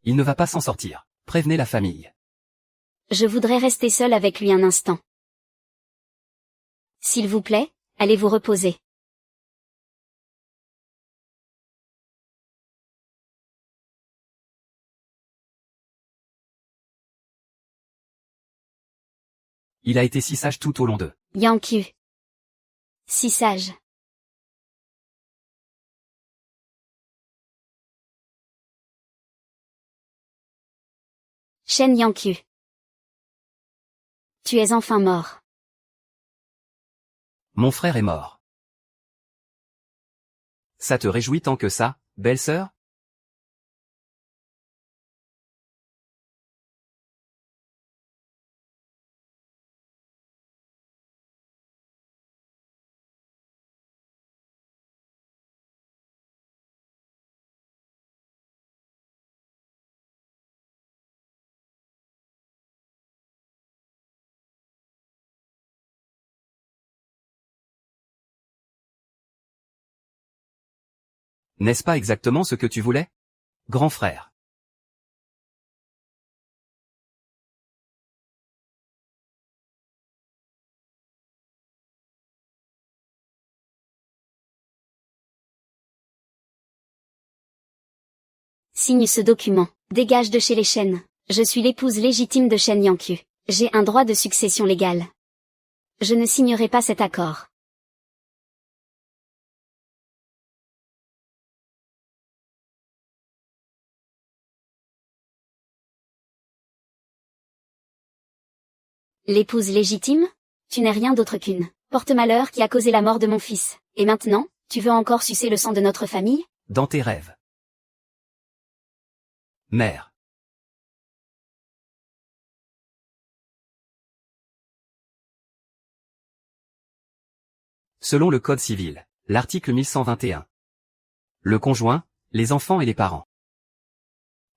Il ne va pas s'en sortir. Prévenez la famille. Je voudrais rester seule avec lui un instant. S'il vous plaît, allez vous reposer. Il a été si sage tout au long de... Yankyu. Si sage. Shen Yankyu. Tu es enfin mort. Mon frère est mort. Ça te réjouit tant que ça, belle-sœur? N'est-ce pas exactement ce que tu voulais? Grand frère. Signe ce document. Dégage de chez les Shen. Je suis l'épouse légitime de Shen Yankyu. J'ai un droit de succession légale. Je ne signerai pas cet accord. L'épouse légitime? Tu n'es rien d'autre qu'une porte-malheur qui a causé la mort de mon fils. Et maintenant, tu veux encore sucer le sang de notre famille? Dans tes rêves. Mère. Selon le Code civil, l'article 1121. Le conjoint, les enfants et les parents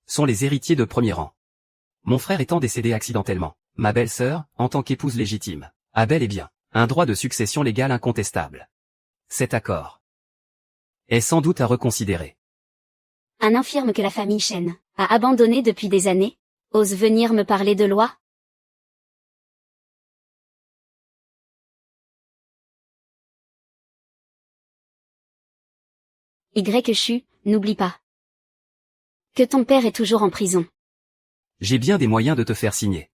sont les héritiers de premier rang. Mon frère étant décédé accidentellement, ma belle-sœur, en tant qu'épouse légitime, a bel et bien un droit de succession légale incontestable. Cet accord est sans doute à reconsidérer. Un infirme que la famille Shen a abandonné depuis des années, ose venir me parler de loi? YSHU, n'oublie pas que ton père est toujours en prison. J'ai bien des moyens de te faire signer.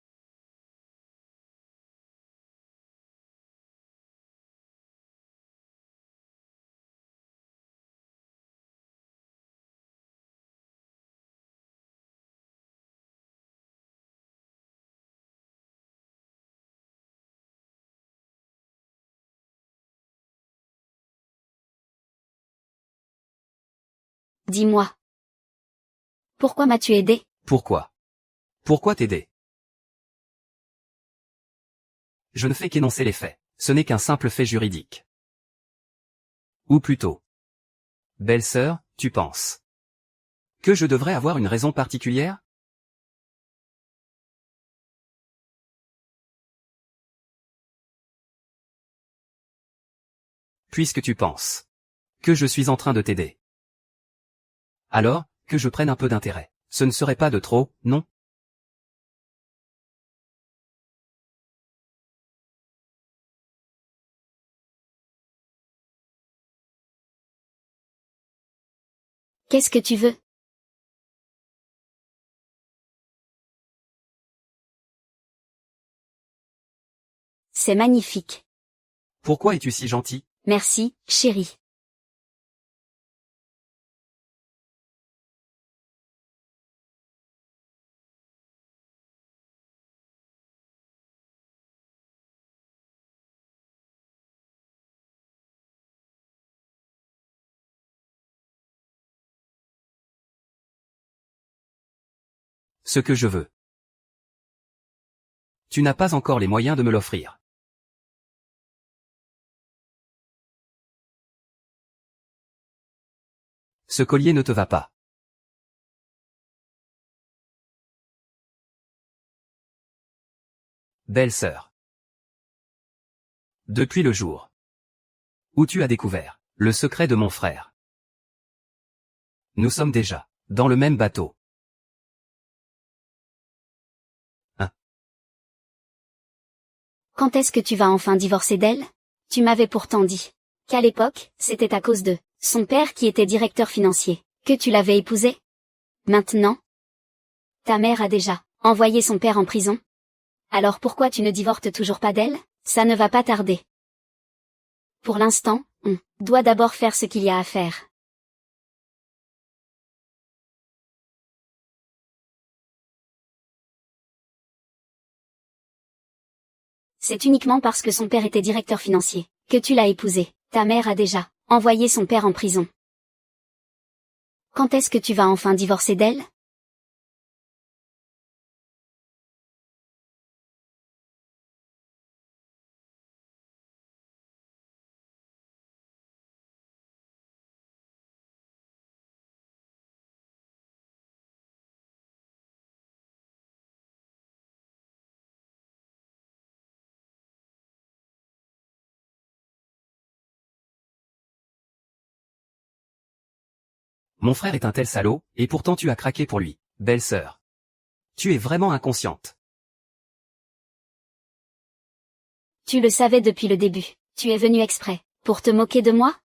Dis-moi. Pourquoi m'as-tu aidé? Pourquoi? Pourquoi t'aider? Je ne fais qu'énoncer les faits. Ce n'est qu'un simple fait juridique. Ou plutôt. Belle-sœur, tu penses que je devrais avoir une raison particulière? Puisque tu penses que je suis en train de t'aider. Alors, que je prenne un peu d'intérêt. Ce ne serait pas de trop, non? Qu'est-ce que tu veux? C'est magnifique. Pourquoi es-tu si gentil? Merci, chérie. Ce que je veux. Tu n'as pas encore les moyens de me l'offrir. Ce collier ne te va pas. Belle-sœur. Depuis le jour où tu as découvert le secret de mon frère, nous sommes déjà dans le même bateau. Quand est-ce que tu vas enfin divorcer d'elle? Tu m'avais pourtant dit qu'à l'époque, c'était à cause de son père qui était directeur financier, que tu l'avais épousée. Maintenant, ta mère a déjà envoyé son père en prison. Alors pourquoi tu ne divorces toujours pas d'elle? Ça ne va pas tarder. Pour l'instant, on doit d'abord faire ce qu'il y a à faire. C'est uniquement parce que son père était directeur financier que tu l'as épousée. Ta mère a déjà envoyé son père en prison. Quand est-ce que tu vas enfin divorcer d'elle? Mon frère est un tel salaud, et pourtant tu as craqué pour lui, belle sœur. Tu es vraiment inconsciente. Tu le savais depuis le début. Tu es venu exprès pour te moquer de moi?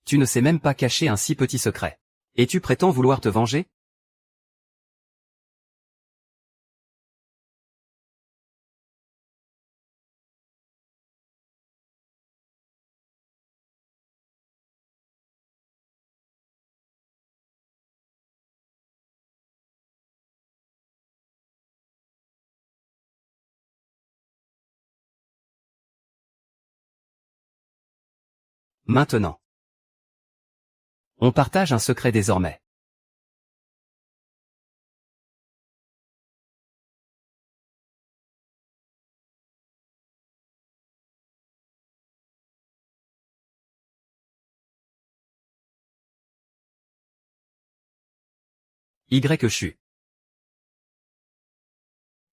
Tu ne sais même pas cacher un si petit secret. Et tu prétends vouloir te venger? Maintenant. On partage un secret désormais. YECHU.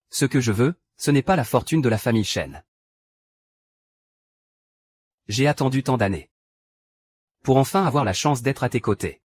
Ce que je veux, ce n'est pas la fortune de la famille Chen. J'ai attendu tant d'années pour enfin avoir la chance d'être à tes côtés.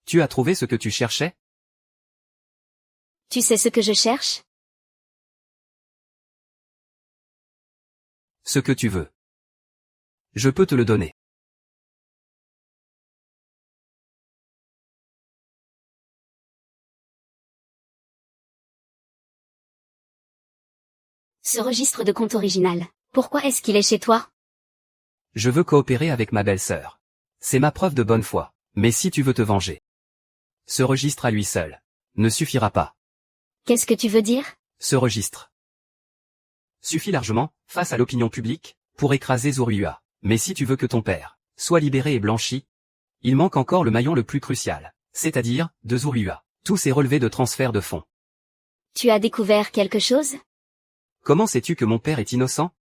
Tu as trouvé ce que tu cherchais? Tu sais ce que je cherche? Ce que tu veux. Je peux te le donner. Ce registre de compte original. Pourquoi est-ce qu'il est chez toi? Je veux coopérer avec ma belle-sœur. C'est ma preuve de bonne foi. Mais si tu veux te venger, ce registre à lui seul ne suffira pas. Qu'est-ce que tu veux dire? Ce registre suffit largement, face à l'opinion publique, pour écraser Zhou. Mais si tu veux que ton père soit libéré et blanchi, il manque encore le maillon le plus crucial, c'est-à-dire de Zhou. Tous ces relevés de transfert de fonds. Tu as découvert quelque chose? Comment sais-tu que mon père est innocent?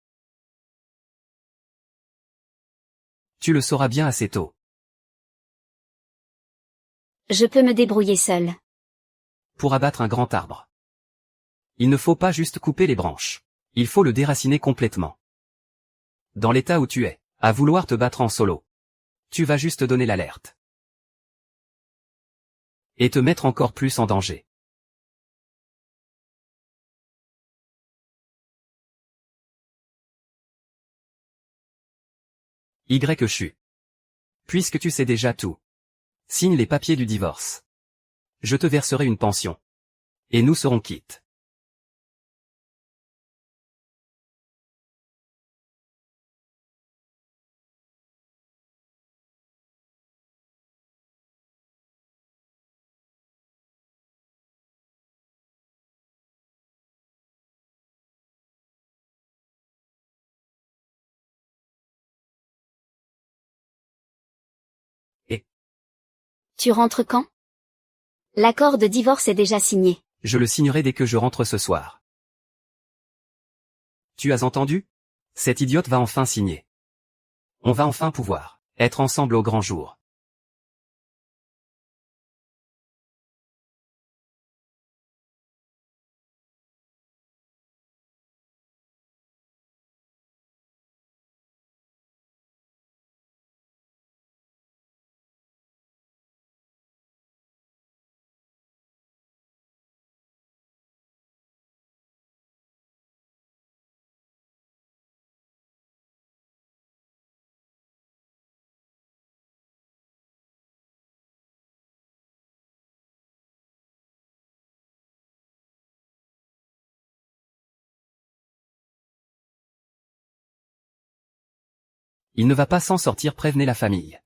Tu le sauras bien assez tôt. Je peux me débrouiller seul. Pour abattre un grand arbre, il ne faut pas juste couper les branches. Il faut le déraciner complètement. Dans l'état où tu es, à vouloir te battre en solo, tu vas juste donner l'alerte. Et te mettre encore plus en danger. YCHU. Puisque tu sais déjà tout, signe les papiers du divorce. Je te verserai une pension. Et nous serons quittes. Et Tu rentres quand? L'accord de divorce est déjà signé. je le signerai dès que je rentre ce soir. Tu as entendu? Cette idiote va enfin signer. On va enfin pouvoir être ensemble au grand jour. Il ne va pas s'en sortir, prévenez la famille.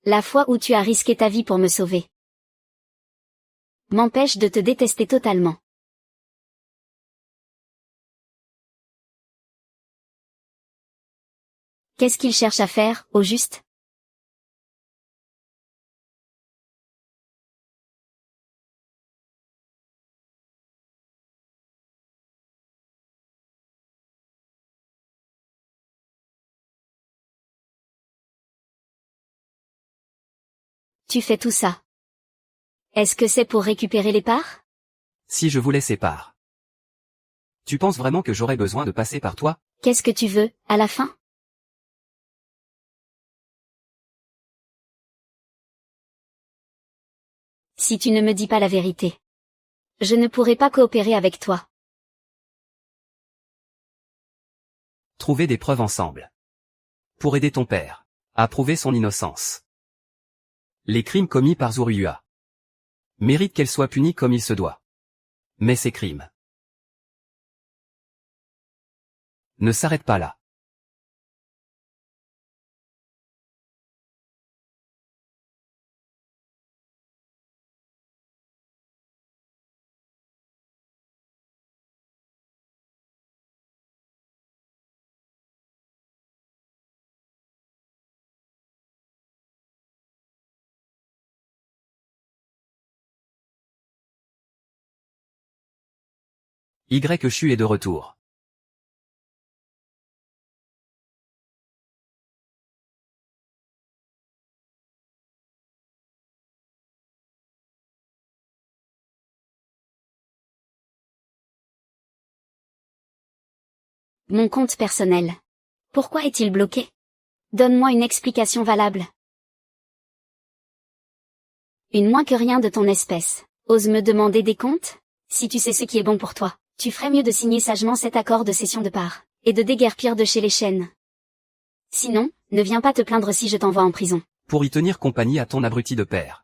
La fois où tu as risqué ta vie pour me sauver m'empêche de te détester totalement. Qu'est-ce qu'il cherche à faire, au juste? Tu fais tout ça. Est-ce que c'est pour récupérer les parts? Si je voulais ces parts. Tu penses vraiment que j'aurais besoin de passer par toi? Qu'est-ce que tu veux, à la fin? Si tu ne me dis pas la vérité, je ne pourrai pas coopérer avec toi. Trouver des preuves ensemble. Pour aider ton père à prouver son innocence. Les crimes commis par Zuriyua méritent qu'elle soit punie comme il se doit. Mais ces crimes ne s'arrêtent pas là. YCHU est de retour. Mon compte personnel. Pourquoi est-il bloqué? Donne-moi une explication valable. Une moins que rien de ton espèce. Ose me demander des comptes? Si tu sais ce qui est bon pour toi, tu ferais mieux de signer sagement cet accord de cession de parts, et de déguerpir de chez les chaînes. Sinon, ne viens pas te plaindre si je t'envoie en prison. Pour y tenir compagnie à ton abruti de père.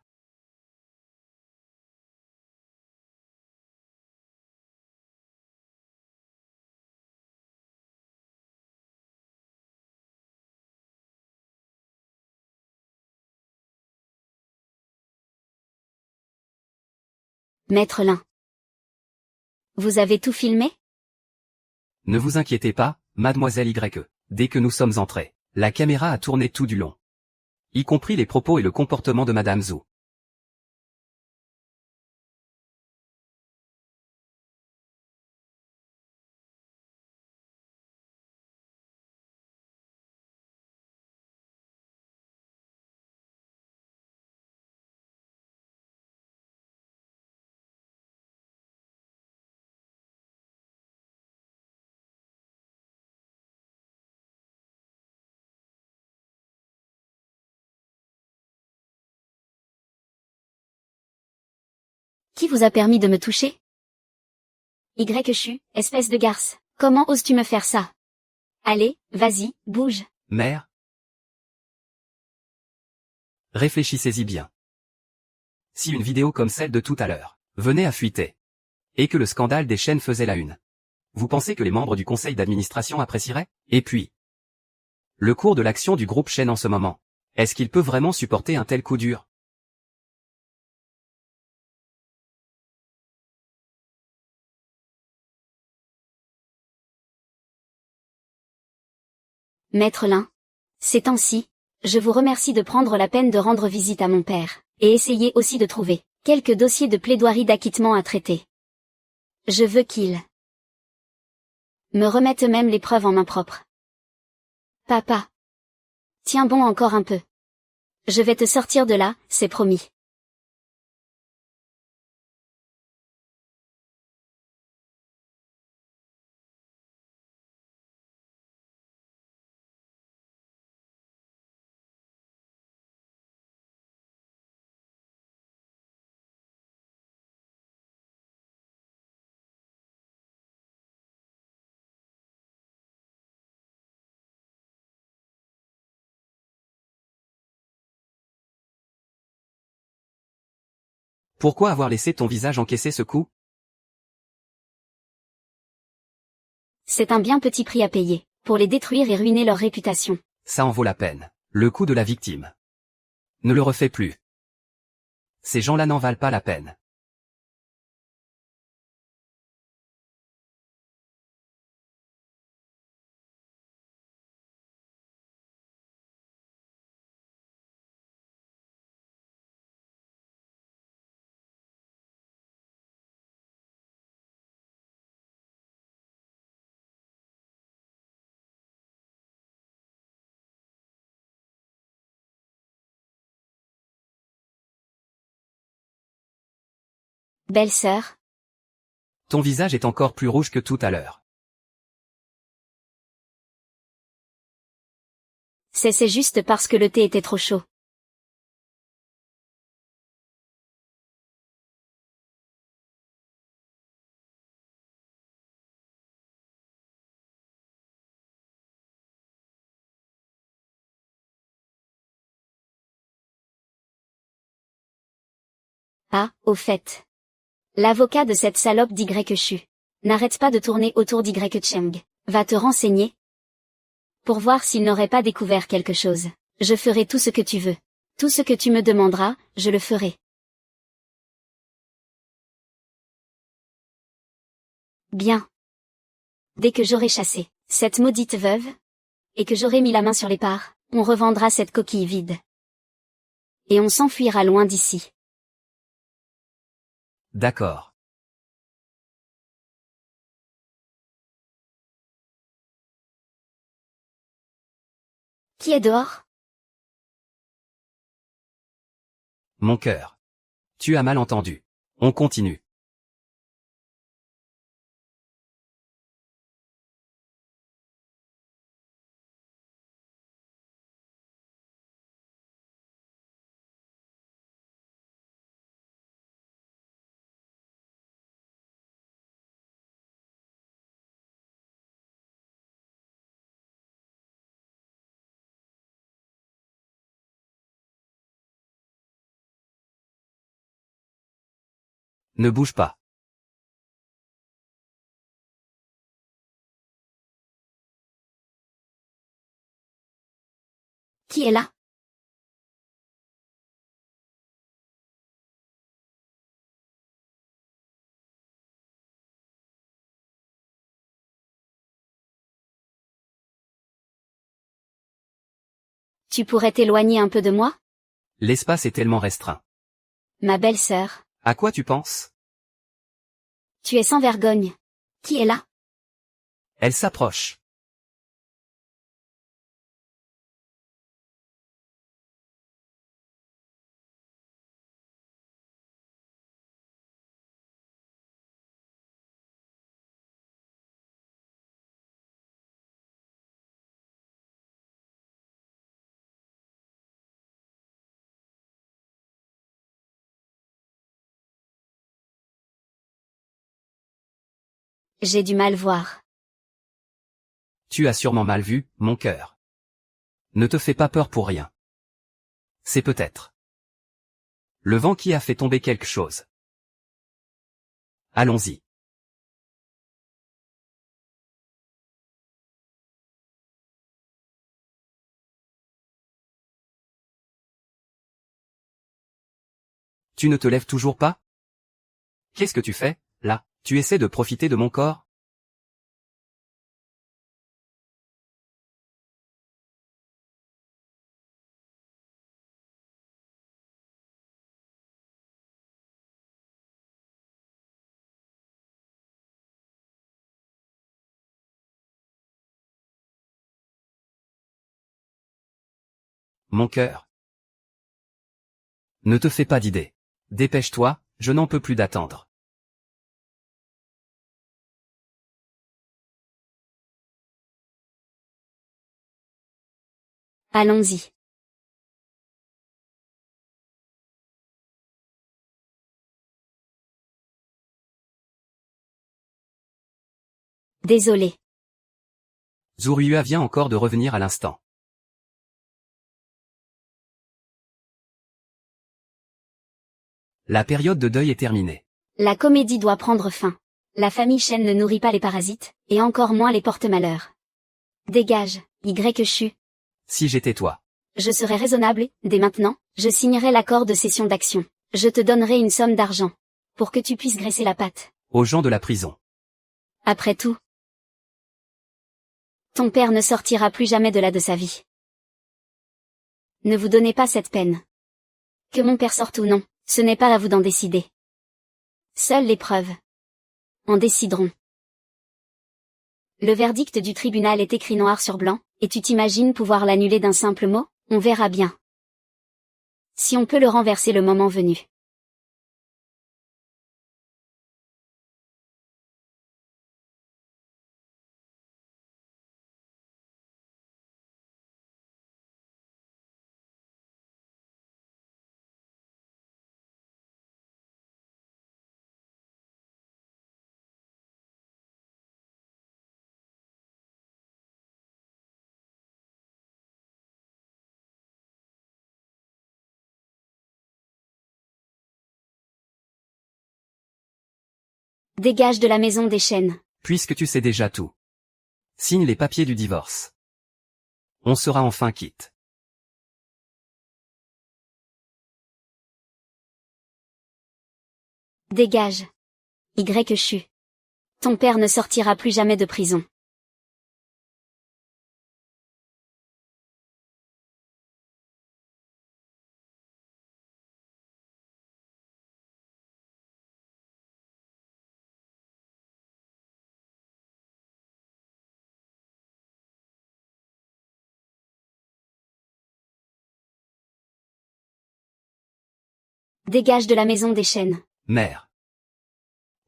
Maître Lin. Vous avez tout filmé? Ne vous inquiétez pas, mademoiselle Y. Dès que nous sommes entrés, la caméra a tourné tout du long. Y compris les propos et le comportement de madame Zhou. Qui vous a permis de me toucher? YCHU, espèce de garce. Comment oses-tu me faire ça? Allez, vas-y, bouge. Mère? Réfléchissez-y bien. Si une vidéo comme celle de tout à l'heure venait à fuiter, et que le scandale des chaînes faisait la une, vous pensez que les membres du conseil d'administration apprécieraient? Et puis, le cours de l'action du groupe Chaîne en ce moment, est-ce qu'il peut vraiment supporter un tel coup dur? Maître Lin. Ces temps-ci, je vous remercie de prendre la peine de rendre visite à mon père, et essayer aussi de trouver quelques dossiers de plaidoirie d'acquittement à traiter. Je veux qu'il me remette même les preuves en main propre. Papa. Tiens bon encore un peu. Je vais te sortir de là, c'est promis. Pourquoi avoir laissé ton visage encaisser ce coup? C'est un bien petit prix à payer, pour les détruire et ruiner leur réputation. Ça en vaut la peine. Le coup de la victime. Ne le refais plus. Ces gens-là n'en valent pas la peine. Belle-sœur. Ton visage est encore plus rouge que tout à l'heure. C'est juste parce que le thé était trop chaud. Ah, au fait. L'avocat de cette salope d'YCHU n'arrête pas de tourner autour d'YCHeng. Va te renseigner. Pour voir s'il n'aurait pas découvert quelque chose. Je ferai tout ce que tu veux. Tout ce que tu me demanderas, je le ferai. Bien. Dès que j'aurai chassé cette maudite veuve, et que j'aurai mis la main sur les parts, on revendra cette coquille vide. Et on s'enfuira loin d'ici. D'accord. Qui est dehors? Mon cœur. Tu as mal entendu. On continue. Ne bouge pas. Qui est là? Tu pourrais t'éloigner un peu de moi? L'espace est tellement restreint. Ma belle-sœur. À quoi tu penses? Tu es sans vergogne. Qui est là? Elle s'approche. J'ai du mal voir. Tu as sûrement mal vu, mon cœur. Ne te fais pas peur pour rien. C'est peut-être le vent qui a fait tomber quelque chose. Allons-y. Tu ne te lèves toujours pas? Qu'est-ce que tu fais, là? Tu essaies de profiter de mon corps? Mon cœur. Ne te fais pas d'idée. Dépêche-toi, je n'en peux plus d'attendre. Allons-y. Désolé. Zurua vient encore de revenir à l'instant. La période de deuil est terminée. La comédie doit prendre fin. La famille Shen ne nourrit pas les parasites, et encore moins les porte-malheur. Dégage, YCHU. Si j'étais toi. Je serai raisonnable, dès maintenant, je signerai l'accord de cession d'actions. Je te donnerai une somme d'argent. Pour que tu puisses graisser la patte. Aux gens de la prison. Après tout, ton père ne sortira plus jamais de là de sa vie. Ne vous donnez pas cette peine. Que mon père sorte ou non, ce n'est pas à vous d'en décider. Seules les preuves en décideront. Le verdict du tribunal est écrit noir sur blanc, et tu t'imagines pouvoir l'annuler d'un simple mot? On verra bien. Si on peut le renverser le moment venu. Dégage de la maison des Chênes. Puisque tu sais déjà tout. Signe les papiers du divorce. On sera enfin quitte. Dégage. YCHU. Ton père ne sortira plus jamais de prison. Dégage de la maison des Chênes. Mère.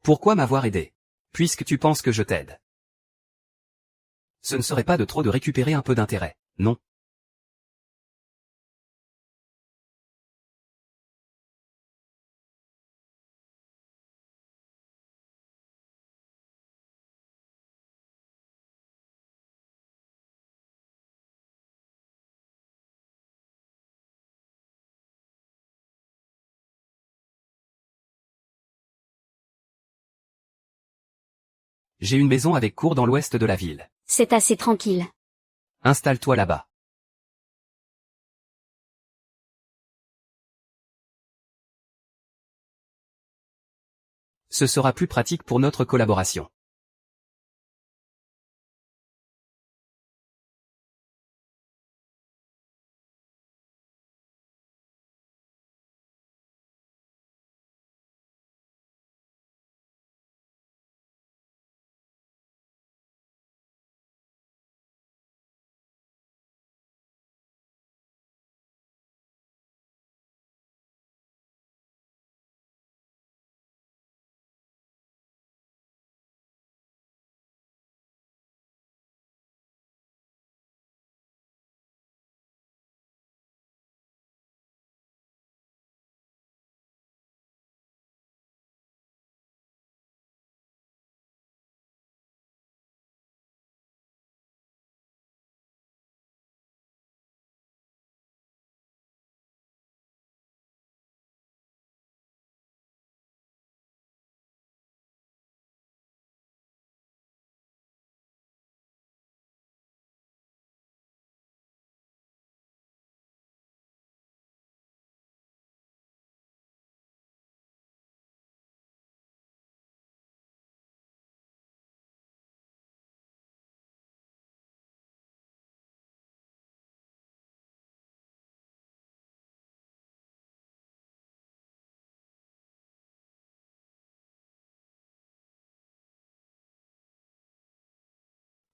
Pourquoi m'avoir aidé? Puisque tu penses que je t'aide. Ce ne serait pas de trop de récupérer un peu d'intérêt, non? J'ai une maison avec cour dans l'ouest de la ville. C'est assez tranquille. Installe-toi là-bas. Ce sera plus pratique pour notre collaboration.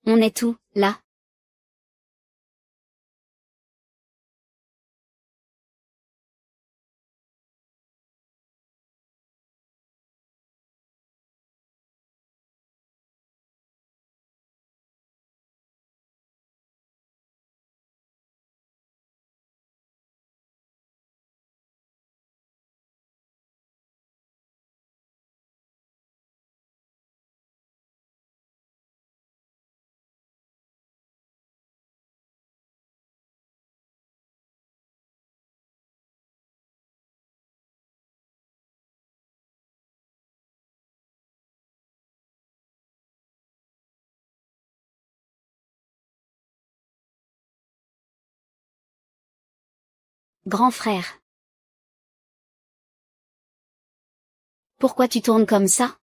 On est où, là? Grand frère. Pourquoi tu tournes comme ça?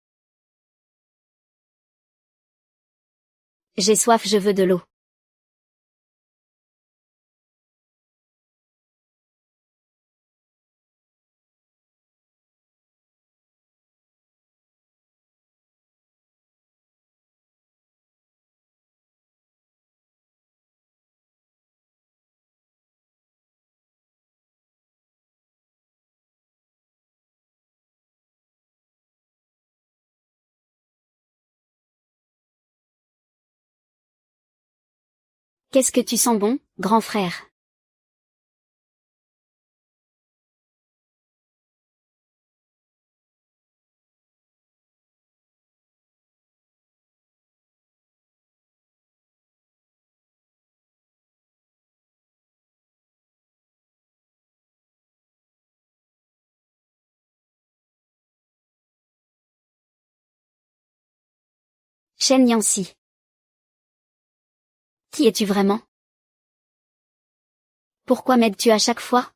J'ai soif, je veux de l'eau. Qu'est-ce que tu sens bon, grand frère? Chen Yancy. Qui es-tu vraiment? Pourquoi m'aides-tu à chaque fois?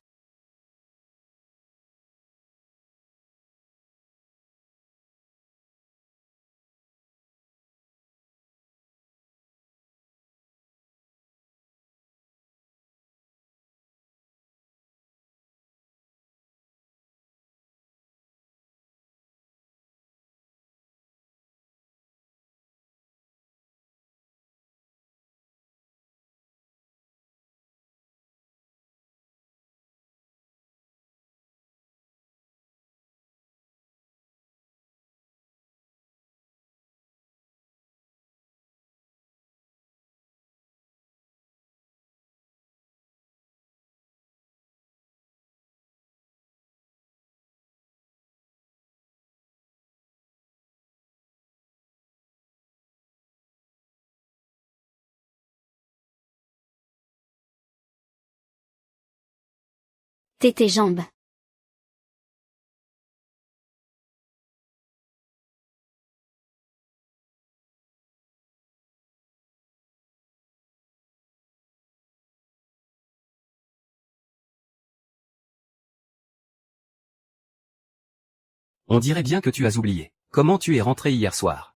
Tes jambes. On dirait bien que tu as oublié. Comment tu es rentré hier soir?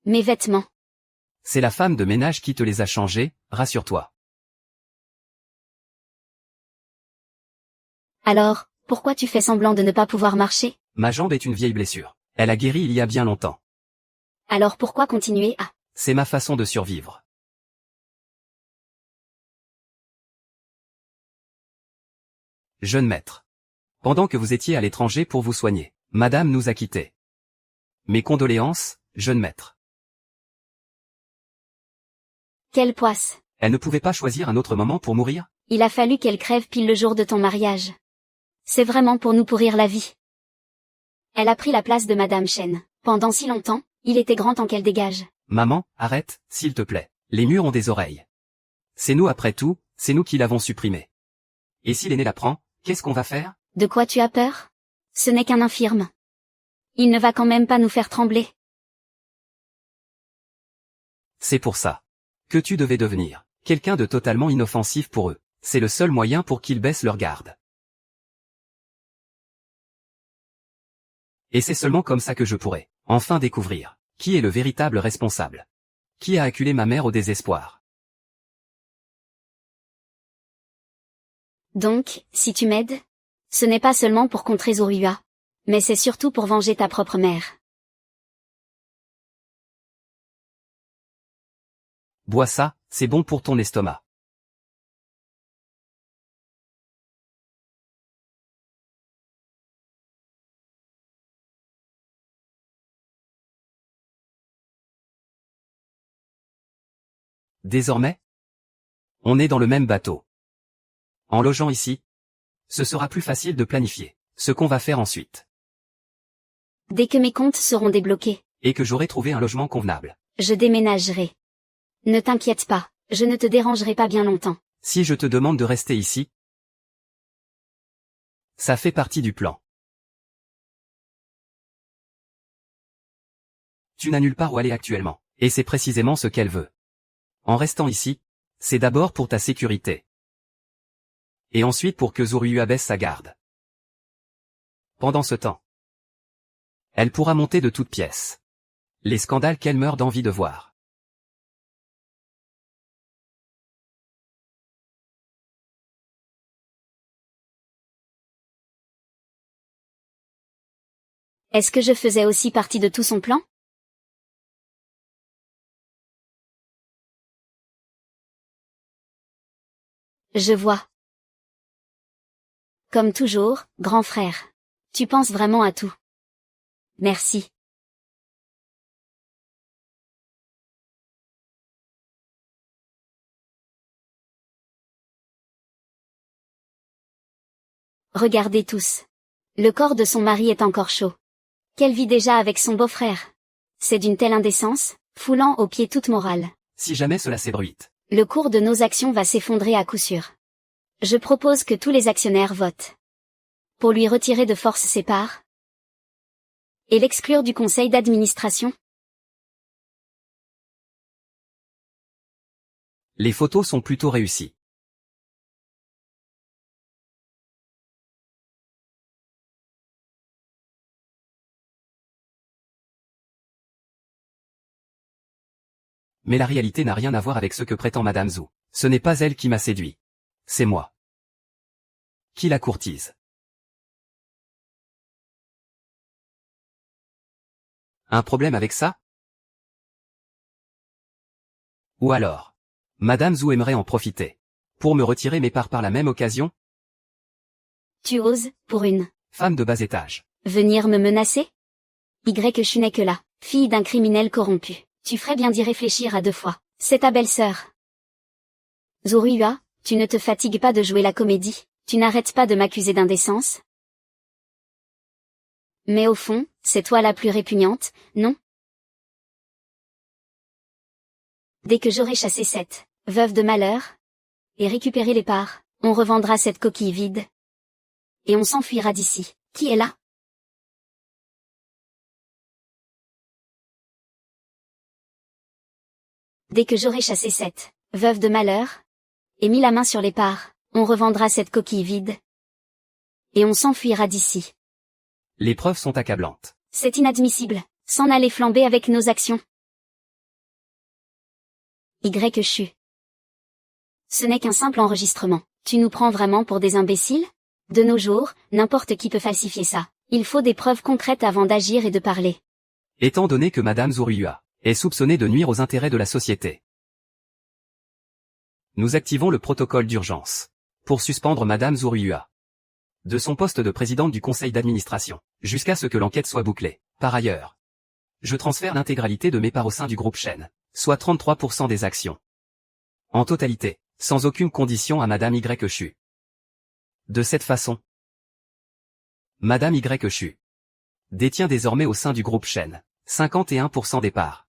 Mes vêtements. C'est la femme de ménage qui te les a changés, rassure-toi. Alors, pourquoi tu fais semblant de ne pas pouvoir marcher? Ma jambe est une vieille blessure. Elle a guéri il y a bien longtemps. Alors pourquoi continuer à... C'est ma façon de survivre. Jeune maître. Pendant que vous étiez à l'étranger pour vous soigner, madame nous a quittés. Mes condoléances, jeune maître. Quelle poisse. Elle ne pouvait pas choisir un autre moment pour mourir? Il a fallu qu'elle crève pile le jour de ton mariage. C'est vraiment pour nous pourrir la vie. Elle a pris la place de Madame Chen. Pendant si longtemps, il était grand temps qu'elle dégage. Maman, arrête, s'il te plaît. Les murs ont des oreilles. C'est nous après tout, c'est nous qui l'avons supprimé. Et si l'aîné la prend, qu'est-ce qu'on va faire? De quoi tu as peur? Ce n'est qu'un infirme. Il ne va quand même pas nous faire trembler. C'est pour ça que tu devais devenir quelqu'un de totalement inoffensif pour eux. C'est le seul moyen pour qu'ils baissent leur garde. Et c'est seulement comme ça que je pourrai enfin découvrir qui est le véritable responsable. Qui a acculé ma mère au désespoir. Donc, si tu m'aides, ce n'est pas seulement pour contrer Zorua, mais c'est surtout pour venger ta propre mère. Bois ça, c'est bon pour ton estomac. Désormais, on est dans le même bateau. En logeant ici, ce sera plus facile de planifier ce qu'on va faire ensuite. Dès que mes comptes seront débloqués, Et que j'aurai trouvé un logement convenable. je déménagerai. Ne t'inquiète pas, je ne te dérangerai pas bien longtemps. Si je te demande de rester ici, ça fait partie du plan. Tu n'as nulle part où aller actuellement, et c'est précisément ce qu'elle veut. En restant ici, c'est d'abord pour ta sécurité. Et ensuite pour que Zorua baisse sa garde. Pendant ce temps, elle pourra monter de toutes pièces les scandales qu'elle meurt d'envie de voir. Est-ce que je faisais aussi partie de tout son plan? Je vois. Comme toujours, grand frère. Tu penses vraiment à tout. Merci. Regardez tous. Le corps de son mari est encore chaud. Qu'elle vit déjà avec son beau-frère. C'est d'une telle indécence, foulant aux pieds toute morale. Si jamais cela s'ébruite. Le cours de nos actions va s'effondrer à coup sûr. Je propose que tous les actionnaires votent. Pour lui retirer de force ses parts. Et l'exclure du conseil d'administration. Les photos sont plutôt réussies. Mais la réalité n'a rien à voir avec ce que prétend Madame Zhou. Ce n'est pas elle qui m'a séduit. C'est moi qui la courtise. Un problème avec ça? Ou alors, Madame Zhou aimerait en profiter pour me retirer mes parts par la même occasion? Tu oses, pour une Femme de bas étage. venir me menacer? Je n'ai que là, fille d'un criminel corrompu. Tu ferais bien d'y réfléchir à deux fois. C'est ta belle-sœur. Zorua, tu ne te fatigues pas de jouer la comédie, tu n'arrêtes pas de m'accuser d'indécence? Mais au fond, c'est toi la plus répugnante, non? Dès que j'aurai chassé cette veuve de malheur et récupéré les parts, on revendra cette coquille vide. Et on s'enfuira d'ici. Qui est là? Dès que j'aurai chassé cette veuve de malheur, et mis la main sur les parts, on revendra cette coquille vide. Et on s'enfuira d'ici. Les preuves sont accablantes. C'est inadmissible, s'en aller flamber avec nos actions. YCHU. Ce n'est qu'un simple enregistrement. Tu nous prends vraiment pour des imbéciles? De nos jours, n'importe qui peut falsifier ça. Il faut des preuves concrètes avant d'agir et de parler. Étant donné que Madame Zouroua est soupçonnée de nuire aux intérêts de la société, nous activons le protocole d'urgence pour suspendre Madame Zouroua de son poste de présidente du conseil d'administration, jusqu'à ce que l'enquête soit bouclée. Par ailleurs, je transfère l'intégralité de mes parts au sein du groupe Chaîne, soit 33% des actions. En totalité, sans aucune condition à Madame YCHU. De cette façon, Madame YCHU détient désormais au sein du groupe Chaîne 51% des parts.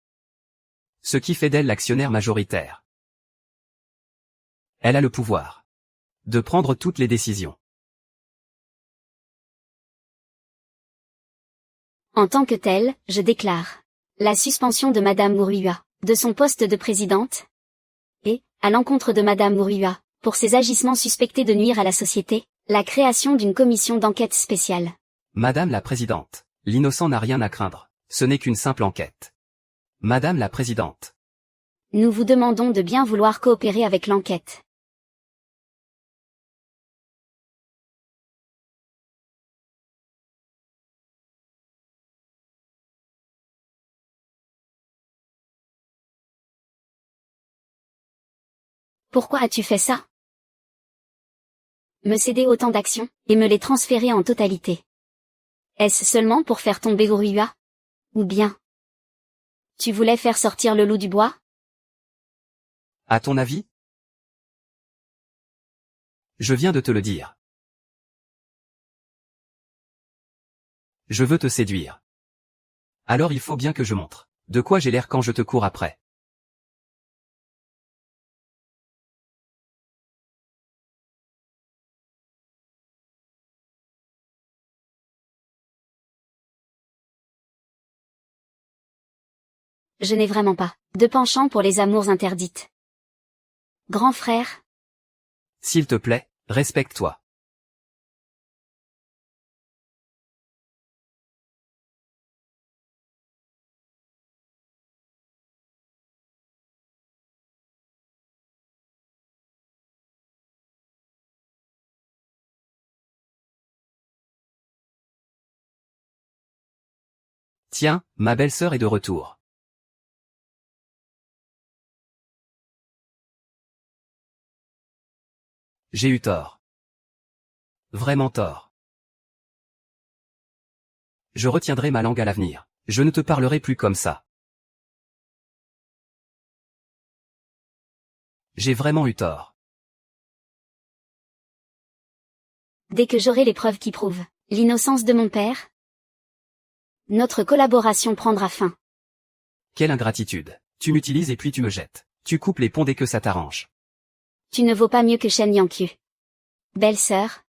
Ce qui fait d'elle l'actionnaire majoritaire. Elle a le pouvoir de prendre toutes les décisions. En tant que telle, je déclare la suspension de Madame Zouroua de son poste de présidente et, à l'encontre de Madame Zouroua, pour ses agissements suspectés de nuire à la société, la création d'une commission d'enquête spéciale. Madame la Présidente, l'innocent n'a rien à craindre, ce n'est qu'une simple enquête. Madame la Présidente. Nous vous demandons de bien vouloir coopérer avec l'enquête. Pourquoi as-tu fait ça? Me céder autant d'actions, et me les transférer en totalité. Est-ce seulement pour faire tomber Zouroua? Ou bien tu voulais faire sortir le loup du bois? À ton avis? Je viens de te le dire. Je veux te séduire. Alors il faut bien que je montre de quoi j'ai l'air quand je te cours après. Je n'ai vraiment pas de penchant pour les amours interdites. Grand frère, S'il te plaît, respecte-toi. Tiens, ma belle-sœur est de retour. J'ai eu tort. Vraiment tort. Je retiendrai ma langue à l'avenir. Je ne te parlerai plus comme ça. J'ai vraiment eu tort. dès que j'aurai les preuves qui prouvent l'innocence de mon père, notre collaboration prendra fin. Quelle ingratitude. Tu m'utilises et puis tu me jettes. Tu coupes les ponts dès que ça t'arrange. Tu ne vaux pas mieux que Shen Yanqiu. Belle-sœur.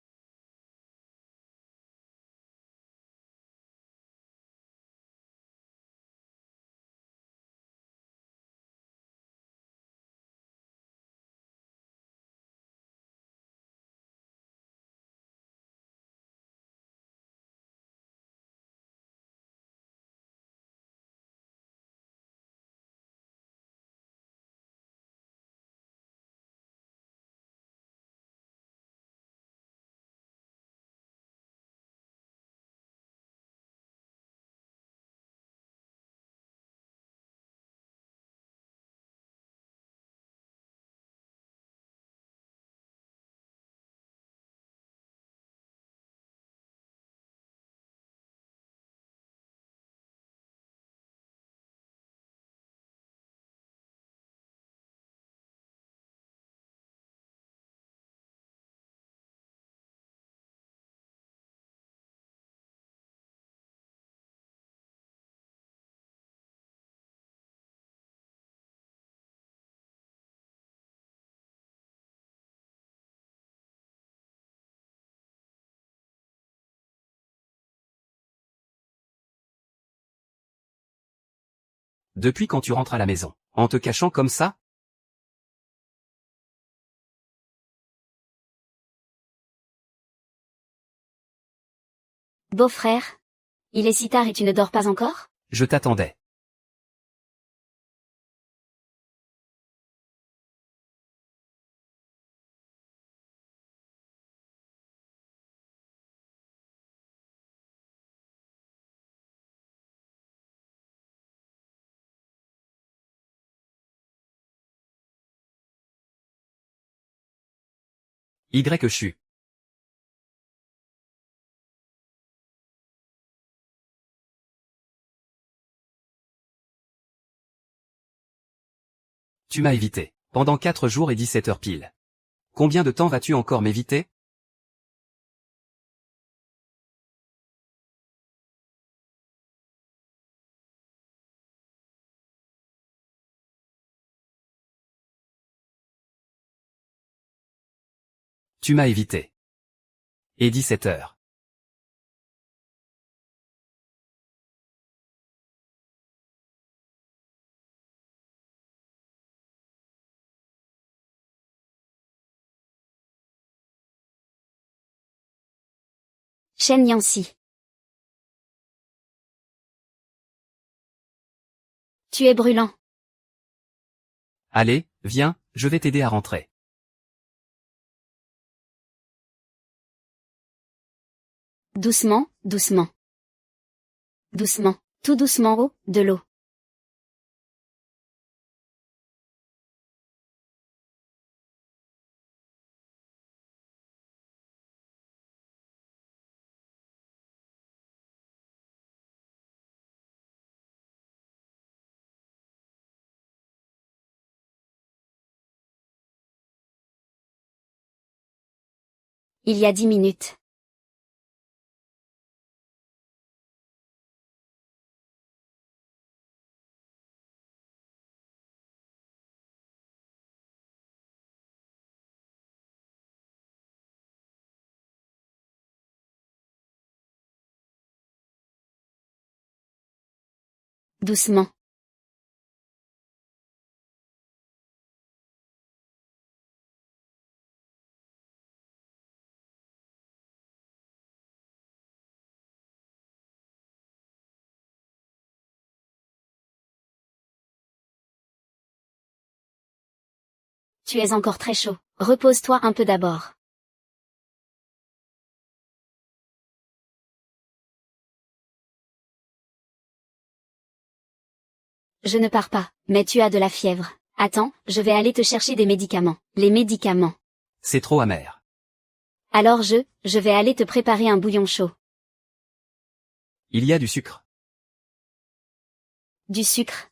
Depuis quand tu rentres à la maison? En te cachant comme ça? Beau-frère? Il est si tard et tu ne dors pas encore? Je t'attendais. YHU. Tu m'as évité. Pendant 4 jours et 17 heures pile. Combien de temps vas-tu encore m'éviter? Tu m'as évité. Et 17 heures. Chen Yancy. Tu es brûlant. Allez, viens, je vais t'aider à rentrer. Doucement, doucement. Doucement, tout doucement oh, de l'eau. Il y a 10 minutes. Doucement. Tu es encore très chaud. Repose-toi un peu d'abord. Je ne pars pas, mais tu as de la fièvre. Attends, je vais aller te chercher des médicaments. Les médicaments. C'est trop amer. Alors je vais aller te préparer un bouillon chaud. Il y a du sucre. Du sucre.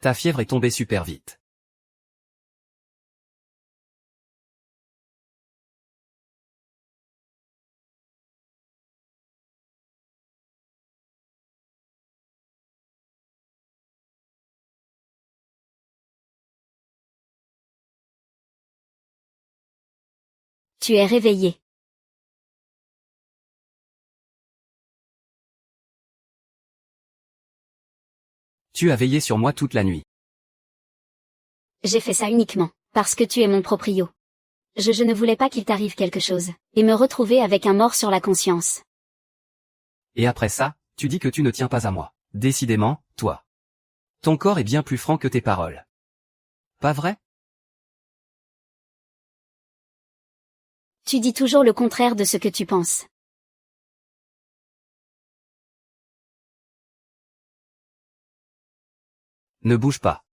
Ta fièvre est tombée super vite. Tu es réveillé. Tu as veillé sur moi toute la nuit. J'ai fait ça uniquement, parce que tu es mon proprio. Je ne voulais pas qu'il t'arrive quelque chose, et me retrouver avec un mort sur la conscience. Et après ça, tu dis que tu ne tiens pas à moi. Décidément, toi. Ton corps est bien plus franc que tes paroles. Pas vrai? Tu dis toujours le contraire de ce que tu penses. Ne bouge pas.